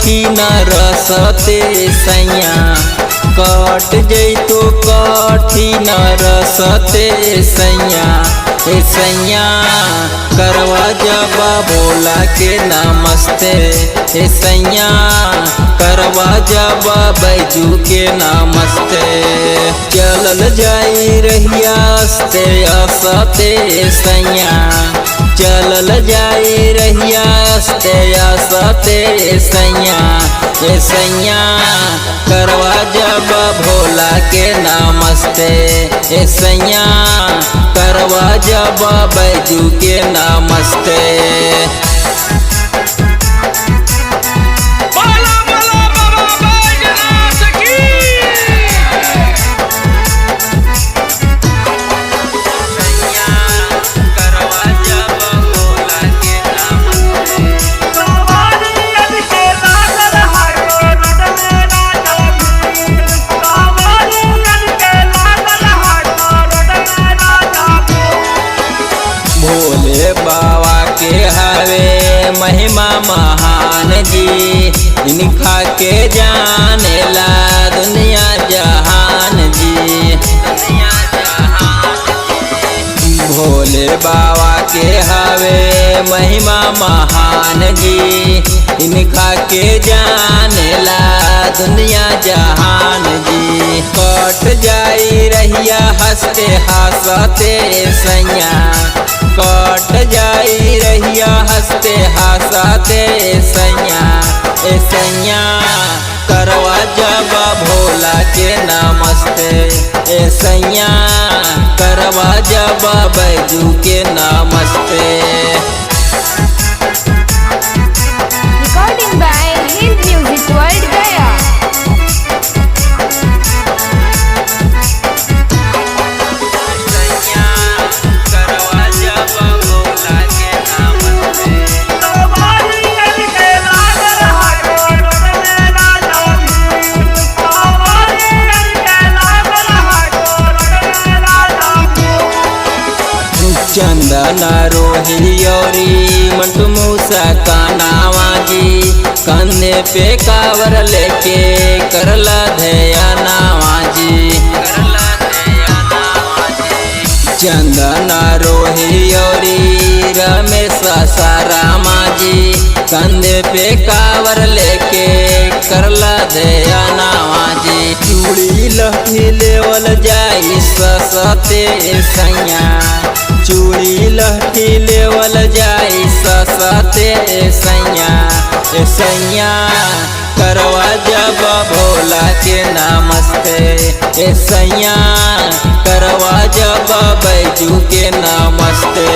कठिन रसते सैया कट जैतो कठिन रसते सैया ए सैया करवा जब भोला के नमस्ते ए सैया करवा जब बैजू के नमस्ते चलल जाई रहिया अस्ते असते सैया चलल जाई रहिया अस्ते असते सैया ए सैया करवा जब भोला के नमस्ते ए सैया करवा जब बैजू के नमस्ते। भोले बाबा के हवे महिमा महान जी इनका के जाने ला दुनिया जहान जी। भोले बाबा के हवे महिमा महान जी इनका के जाने ला दुनिया जहान जी। कट जाई रहिया हंसते हंसते सैया कट जाई रहिया हंसते हंसते सैया ए सैया करवा जब भोला के नमस्ते ए सैया करवा जब बैजू के नमस्ते। Recording by Hind Music World Gaya। चंदन रोहियोरी मंटू मूसा का नावा जी कंधे पे कावर लेके करला धया नावा जी। चंदन रोहियोरी रमेश सारामा जी कंधे पे कावर लेके करला धया नावा जी। चूड़ी लहठी लेवल जाई ससते सैया चूड़ी लहठी लेवल जाई ससते सैया ए सैया करवा जब भोला के नमस्ते ए सैया करवा जब बैजू के नमस्ते।